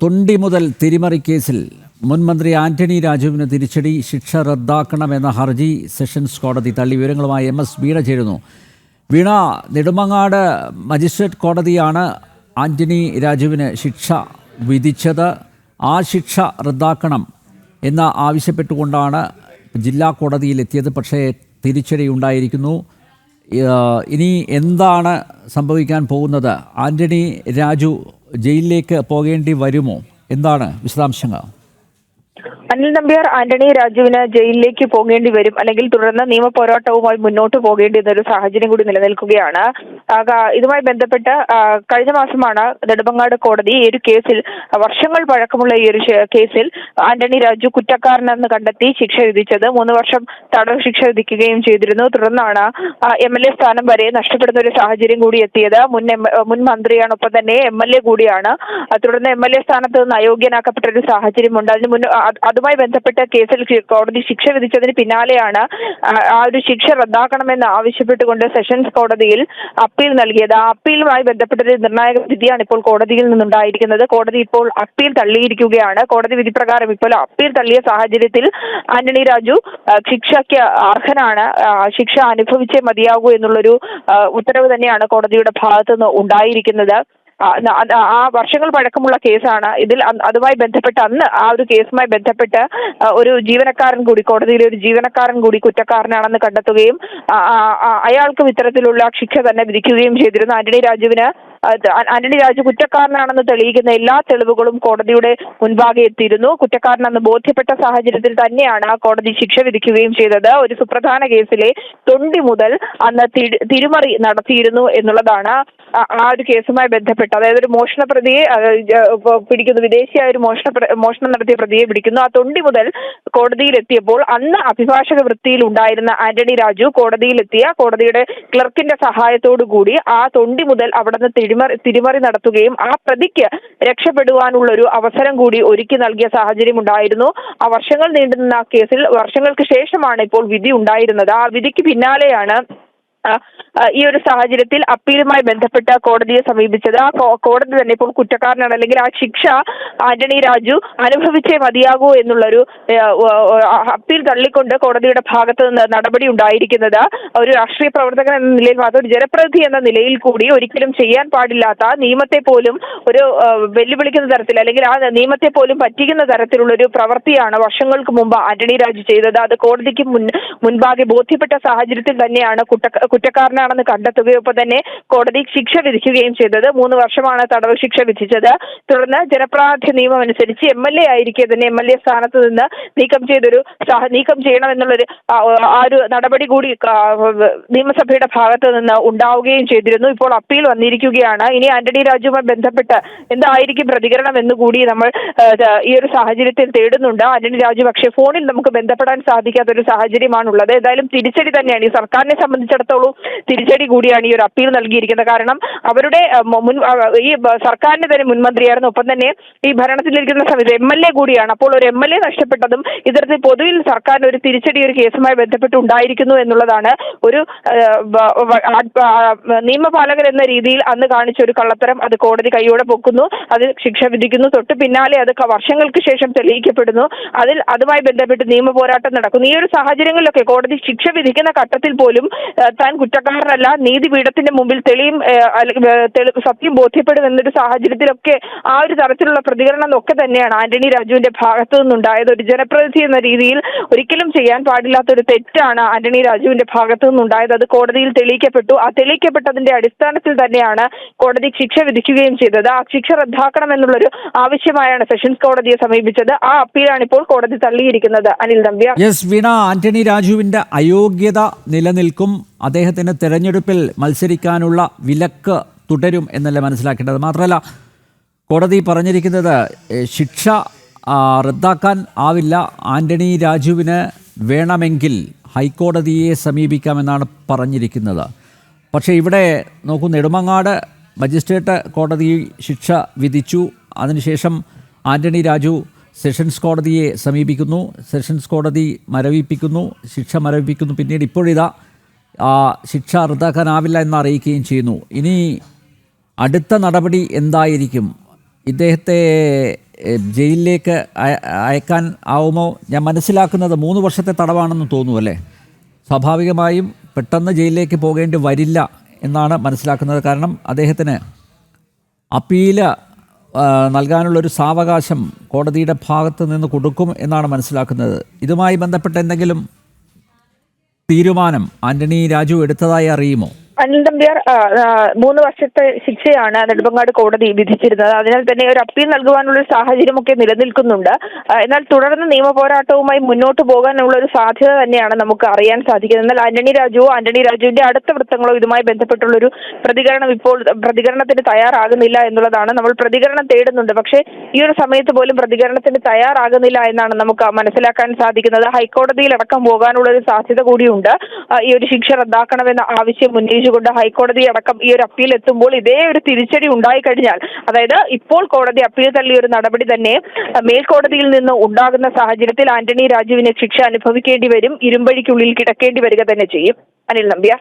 തൊണ്ടി മുതൽ തിരിമറി കേസിൽ മുൻ മന്ത്രി ആന്റണി രാജുവിന് തിരിച്ചടി, ശിക്ഷ റദ്ദാക്കണമെന്ന ഹർജി സെഷൻസ് കോടതി തള്ളി. വിവരങ്ങളുമായി MS വീണ ചേരുന്നു. വീണ, നെടുമങ്ങാട് മജിസ്ട്രേറ്റ് കോടതിയാണ് ആന്റണി രാജുവിന് ശിക്ഷ വിധിച്ചത്. ആ ശിക്ഷ റദ്ദാക്കണം എന്ന് ആവശ്യപ്പെട്ടുകൊണ്ടാണ് ജില്ലാ കോടതിയിലെത്തിയത്. പക്ഷേ തിരിച്ചടി ഉണ്ടായിരിക്കുന്നു. ഇനി എന്താണ് സംഭവിക്കാൻ പോകുന്നത്? ആന്റണി രാജു ജയിലിലേക്ക് പോകേണ്ടി വരുമോ? എന്താണ് വിശദാംശങ്ങൾ? അനിൽ നമ്പ്യാർ, ആന്റണി രാജുവിന് ജയിലിലേക്ക് പോകേണ്ടി വരും, അല്ലെങ്കിൽ തുടർന്ന് നിയമ പോരാട്ടവുമായി മുന്നോട്ട് പോകേണ്ടി എന്നൊരു സാഹചര്യം കൂടി നിലനിൽക്കുകയാണ്. ഇതുമായി ബന്ധപ്പെട്ട് കഴിഞ്ഞ മാസമാണ് നെടുമങ്ങാട് കോടതി ഈ ഒരു കേസിൽ, വർഷങ്ങൾ പഴക്കമുള്ള ഈ ഒരു കേസിൽ ആന്റണി രാജു കുറ്റക്കാരനെന്ന് കണ്ടെത്തി ശിക്ഷ വിധിച്ചത്. 3 വർഷം തടവ് ശിക്ഷ വിധിക്കുകയും ചെയ്തിരുന്നു. തുടർന്നാണ് MLA സ്ഥാനം വരെ നഷ്ടപ്പെടുന്ന ഒരു സാഹചര്യം കൂടി എത്തിയത്. മുൻ മന്ത്രിയാണ്, ഒപ്പം തന്നെ MLA കൂടിയാണ്. തുടർന്ന് MLA സ്ഥാനത്ത് നിന്ന് അയോഗ്യനാക്കപ്പെട്ട ഒരു സാഹചര്യമുണ്ട്. അതുമായി ബന്ധപ്പെട്ട കേസിൽ കോടതി ശിക്ഷ വിധിച്ചതിന് പിന്നാലെയാണ് ആ ഒരു ശിക്ഷ റദ്ദാക്കണമെന്ന് ആവശ്യപ്പെട്ടുകൊണ്ട് സെഷൻസ് കോടതിയിൽ അപ്പീൽ നൽകിയത്. ആ അപ്പീലുമായി ബന്ധപ്പെട്ട ഒരു നിർണായക വിധിയാണ് ഇപ്പോൾ കോടതിയിൽ നിന്നുണ്ടായിരിക്കുന്നത്. കോടതി ഇപ്പോൾ അപ്പീൽ തള്ളിയിരിക്കുകയാണ്. കോടതി വിധി പ്രകാരം ഇപ്പോൾ അപ്പീൽ തള്ളിയ സാഹചര്യത്തിൽ ആന്റണി രാജു ശിക്ഷയ്ക്ക് അർഹനാണ്, ശിക്ഷ അനുഭവിച്ചേ മതിയാകൂ എന്നുള്ളൊരു ഉത്തരവ് തന്നെയാണ് കോടതിയുടെ ഭാഗത്തു നിന്ന് ഉണ്ടായിരിക്കുന്നത്. ആ വർഷങ്ങൾ പഴക്കമുള്ള കേസാണ്. ഇതിൽ അതുമായി ബന്ധപ്പെട്ട് അന്ന് ആ ഒരു കേസുമായി ബന്ധപ്പെട്ട് ഒരു ജീവനക്കാരൻ കൂടി, കോടതിയിലെ ഒരു ജീവനക്കാരൻ കൂടി കുറ്റക്കാരനാണെന്ന് കണ്ടെത്തുകയും അയാൾക്കും ഇത്തരത്തിലുള്ള ശിക്ഷ തന്നെ വിധിക്കുകയും ചെയ്തിരുന്നു. ആന്റണി രാജു കുറ്റക്കാരനാണെന്ന് തെളിയിക്കുന്ന എല്ലാ തെളിവുകളും കോടതിയുടെ മുൻപാകെ എത്തിയിരുന്നു. കുറ്റക്കാരനെന്ന് ബോധ്യപ്പെട്ട സാഹചര്യത്തിൽ തന്നെയാണ് കോടതി ശിക്ഷ വിധിക്കുകയും ചെയ്തത്. ഒരു സുപ്രധാന കേസിലെ തൊണ്ടി മുതൽ അന്ന് തിരിമറി നടത്തിയിരുന്നു എന്നുള്ളതാണ് ആ ഒരു കേസുമായി ബന്ധപ്പെട്ട്. അതായത് ഒരു മോഷണ പ്രതിയെ പിടിക്കുന്നു, വിദേശിയായ ഒരു മോഷണം നടത്തിയ പ്രതിയെ പിടിക്കുന്നു. ആ തൊണ്ടി മുതൽ കോടതിയിലെത്തിയപ്പോൾ അന്ന് അഭിഭാഷക വൃത്തിയിൽ ഉണ്ടായിരുന്ന ആന്റണി രാജു കോടതിയിലെത്തിയ കോടതിയുടെ ക്ലർക്കിന്റെ സഹായത്തോടു കൂടി ആ തൊണ്ടി മുതൽ അവിടെ നിന്ന് തിരിമറി നടത്തുകയും ആ പ്രതിക്ക് രക്ഷപ്പെടുവാനുള്ള ഒരു അവസരം കൂടി ഒരുക്കി നൽകിയ സാഹചര്യം ഉണ്ടായിരുന്നു. ആ വർഷങ്ങൾ നീണ്ടുനിന്ന ആ കേസിൽ വർഷങ്ങൾക്ക് ശേഷമാണ് ഇപ്പോൾ വിധി ഉണ്ടായിരുന്നത്. ആ വിധിക്ക് പിന്നാലെയാണ് ഈ ഒരു സാഹചര്യത്തിൽ അപ്പീലുമായി ബന്ധപ്പെട്ട കോടതിയെ സമീപിച്ചത്. ആ കോടതി തന്നെ ഇപ്പോൾ കുറ്റക്കാരനാണ്, അല്ലെങ്കിൽ ആ ശിക്ഷ ആന്റണി രാജു അനുഭവിച്ചേ മതിയാകൂ എന്നുള്ളൊരു അപ്പീൽ തള്ളിക്കൊണ്ട് കോടതിയുടെ ഭാഗത്ത് നിന്ന് നടപടി ഉണ്ടായിരിക്കുന്നത്. ഒരു രാഷ്ട്രീയ പ്രവർത്തകൻ എന്ന നിലയിൽ മാത്രം, ഒരു ജനപ്രതിനിധി എന്ന നിലയിൽ കൂടി ഒരിക്കലും ചെയ്യാൻ പാടില്ലാത്ത, നിയമത്തെ പോലും ഒരു വെല്ലുവിളിക്കുന്ന തരത്തിൽ, അല്ലെങ്കിൽ ആ നിയമത്തെ പോലും പറ്റിക്കുന്ന തരത്തിലുള്ളൊരു പ്രവൃത്തിയാണ് വർഷങ്ങൾക്ക് മുമ്പ് ആന്റണി രാജു ചെയ്തത്. അത് കോടതിക്ക് മുൻപാകെ ബോധ്യപ്പെട്ട സാഹചര്യത്തിൽ തന്നെയാണ് കുറ്റക്കാരനാണെന്ന് കണ്ടെത്തുകയും ഒപ്പം തന്നെ കോടതി ശിക്ഷ വിധിക്കുകയും ചെയ്തത്. 3 വർഷമാണ് തടവ് ശിക്ഷ വിധിച്ചത്. തുടർന്ന് ജനപ്രാതിനിധ്യ നിയമം അനുസരിച്ച് MLA ആയിരിക്കെ തന്നെ MLA സ്ഥാനത്ത് നിന്ന് നീക്കം ചെയ്യണമെന്നുള്ളൊരു ആ ഒരു നടപടി കൂടി നിയമസഭയുടെ ഭാഗത്ത് നിന്ന് ഉണ്ടാവുകയും ചെയ്തിരുന്നു. ഇപ്പോൾ അപ്പീൽ വന്നിരിക്കുകയാണ്. ഇനി ആന്റണി രാജുവുമായി ബന്ധപ്പെട്ട് എന്തായിരിക്കും പ്രതികരണം എന്നുകൂടി നമ്മൾ ഈ ഒരു സാഹചര്യത്തിൽ തേടുന്നുണ്ട്. ആന്റണി രാജു പക്ഷേ ഫോണിൽ നമുക്ക് ബന്ധപ്പെടാൻ സാധിക്കാത്ത ഒരു സാഹചര്യമാണുള്ളത്. ഏതായാലും തിരിച്ചടി തന്നെയാണ്, ഈ സർക്കാരിനെ സംബന്ധിച്ചിടത്തോളം തിരിച്ചടി കൂടിയാണ് ഈ ഒരു അപ്പീൽ നൽകിയിരിക്കുന്നത്. കാരണം അവരുടെ ഈ സർക്കാരിന്റെ തന്നെ മുൻമന്ത്രിയായിരുന്നു, ഒപ്പം തന്നെ ഈ ഭരണത്തിലിരിക്കുന്ന സമയത്ത് MLA കൂടിയാണ്. അപ്പോൾ ഒരു MLA നഷ്ടപ്പെട്ടതും ഇത്തരത്തിൽ പൊതുവിൽ സർക്കാരിന് ഒരു തിരിച്ചടി ഒരു കേസുമായി ബന്ധപ്പെട്ട് ഉണ്ടായിരിക്കുന്നു എന്നുള്ളതാണ്. ഒരു നിയമപാലകൻ എന്ന രീതിയിൽ അന്ന് കാണിച്ച ഒരു കള്ളത്തരം അത് കോടതി കൈയോടെ പൊക്കുന്നു, അത് ശിക്ഷ വിധിക്കുന്നു. തൊട്ട് പിന്നാലെ അത് വർഷങ്ങൾക്ക് ശേഷം തെളിയിക്കപ്പെടുന്നു. അതുമായി ബന്ധപ്പെട്ട് നിയമ പോരാട്ടം നടക്കുന്നു. ഈ ഒരു സാഹചര്യങ്ങളിലൊക്കെ കോടതി ശിക്ഷ വിധിക്കുന്ന ഘട്ടത്തിൽ പോലും താൻ കുറ്റക്കാരനല്ല, നീതിപീഠത്തിന്റെ മുമ്പിൽ സത്യം ബോധ്യപ്പെടും എന്നൊരു സാഹചര്യത്തിലൊക്കെ ആ ഒരു തരത്തിലുള്ള പ്രതികരണം ഒക്കെ തന്നെയാണ് ആന്റണി രാജുവിന്റെ ഭാഗത്തു നിന്നുണ്ടായത്. ഒരു ജനപ്രതിനിധി എന്ന രീതിയിൽ ഒരിക്കലും ചെയ്യാൻ പാടില്ലാത്ത ഒരു തെറ്റാണ് ആന്റണി രാജുവിന്റെ ഭാഗത്തു നിന്നുണ്ടായത്. അത് കോടതിയിൽ തെളിയിക്കപ്പെട്ടു. ആ തെളിയിക്കപ്പെട്ടതിന്റെ അടിസ്ഥാനത്തിൽ തന്നെയാണ് കോടതി ശിക്ഷ വിധിക്കുകയും ചെയ്തത്. ആ ശിക്ഷ റദ്ദാക്കണമെന്നുള്ളൊരു ആവശ്യമായാണ് സെഷൻസ് കോടതിയെ സമീപിച്ചത്. ആ അപ്പീലാണ് ഇപ്പോൾ കോടതി തള്ളിയിരിക്കുന്നത്. അനിൽ നമ്പ്യാർ. വീണ, ആന്റണി രാജുവിന്റെ അയോഗ്യത നിലനിൽക്കും, അദ്ദേഹത്തിന് തെരഞ്ഞെടുപ്പിൽ മത്സരിക്കാനുള്ള വിലക്ക് തുടരും എന്നല്ല മനസ്സിലാക്കേണ്ടത്. മാത്രമല്ല കോടതി പറഞ്ഞിരിക്കുന്നത് ശിക്ഷ റദ്ദാക്കാൻ ആവില്ല, ആന്റണി രാജുവിന് വേണമെങ്കിൽ ഹൈക്കോടതിയെ സമീപിക്കാമെന്നാണ് പറഞ്ഞിരിക്കുന്നത്. പക്ഷേ ഇവിടെ നോക്കൂ, നെടുമങ്ങാട് മജിസ്ട്രേറ്റ് കോടതി ശിക്ഷ വിധിച്ചു. അതിനുശേഷം ആന്റണി രാജു സെഷൻസ് കോടതിയെ സമീപിക്കുന്നു, സെഷൻസ് കോടതി മരവിപ്പിക്കുന്നു, ശിക്ഷ മരവിപ്പിക്കുന്നു. പിന്നീട് ഇപ്പോഴിതാ ശിക്ഷ റദ്ദാക്കാനാവില്ല എന്ന് അറിയിക്കുകയും ചെയ്യുന്നു. ഇനി അടുത്ത നടപടി എന്തായിരിക്കും? ഇദ്ദേഹത്തെ ജയിലിലേക്ക് അയക്കാൻ ആവുമോ? ഞാൻ മനസ്സിലാക്കുന്നത് 3 വർഷത്തെ തടവാണെന്ന് തോന്നുന്നു അല്ലേ? സ്വാഭാവികമായും പെട്ടെന്ന് ജയിലിലേക്ക് പോകേണ്ടി വരില്ല എന്നാണ് മനസ്സിലാക്കുന്നത്. കാരണം അദ്ദേഹത്തിന് അപ്പീല് നൽകാനുള്ളൊരു സാവകാശം കോടതിയുടെ ഭാഗത്ത് നിന്ന് കൊടുക്കും എന്നാണ് മനസ്സിലാക്കുന്നത്. ഇതുമായി ബന്ധപ്പെട്ട എന്തെങ്കിലും തീരുമാനം ആന്റണി രാജു എടുത്തതായി അറിയുമോ? അനിൽ നമ്പ്യാർ 3 വർഷത്തെ ശിക്ഷയാണ് നെടുമങ്ങാട് കോടതി വിധിച്ചിരുന്നത്. അതിനാൽ തന്നെ ഒരു അപ്പീൽ നൽകുവാനുള്ള ഒരു സാഹചര്യമൊക്കെ നിലനിൽക്കുന്നുണ്ട്. എന്നാൽ തുടർന്ന് നിയമ പോരാട്ടവുമായി മുന്നോട്ട് പോകാനുള്ള ഒരു സാധ്യത തന്നെയാണ് നമുക്ക് അറിയാൻ സാധിക്കുന്നത്. എന്നാൽ ആന്റണി രാജുവിന്റെ അടുത്ത വൃത്തങ്ങളോ ഇതുമായി ബന്ധപ്പെട്ടുള്ളൊരു പ്രതികരണത്തിന് തയ്യാറാകുന്നില്ല എന്നുള്ളതാണ്. നമ്മൾ പ്രതികരണം തേടുന്നുണ്ട്, പക്ഷേ ഈ ഒരു സമയത്ത് പോലും പ്രതികരണത്തിന് തയ്യാറാകുന്നില്ല എന്നാണ് നമുക്ക് മനസ്സിലാക്കാൻ സാധിക്കുന്നത്. ഹൈക്കോടതിയിലടക്കം പോകാനുള്ള ഒരു സാധ്യത കൂടിയുണ്ട്. ഈ ഒരു ശിക്ഷ റദ്ദാക്കണമെന്ന ആവശ്യം ഉന്നയിച്ചുകൊണ്ട് ഹൈക്കോടതി അടക്കം ഈ ഒരു അപ്പീൽ എത്തുമ്പോൾ ഇതേ ഒരു തിരിച്ചടി ഉണ്ടായിക്കഴിഞ്ഞാൽ, അതായത് ഇപ്പോൾ കോടതി അപ്പീൽ തള്ളിയ ഒരു നടപടി തന്നെ മേൽക്കോടതിയിൽ നിന്ന് ഉണ്ടാകുന്ന സാഹചര്യത്തിൽ ആന്റണി രാജുവിന് ശിക്ഷ അനുഭവിക്കേണ്ടി വരും, ഇരുമ്പഴിക്കുള്ളിൽ കിടക്കേണ്ടി വരിക തന്നെ ചെയ്യും. അനിൽ നമ്പ്യാർ.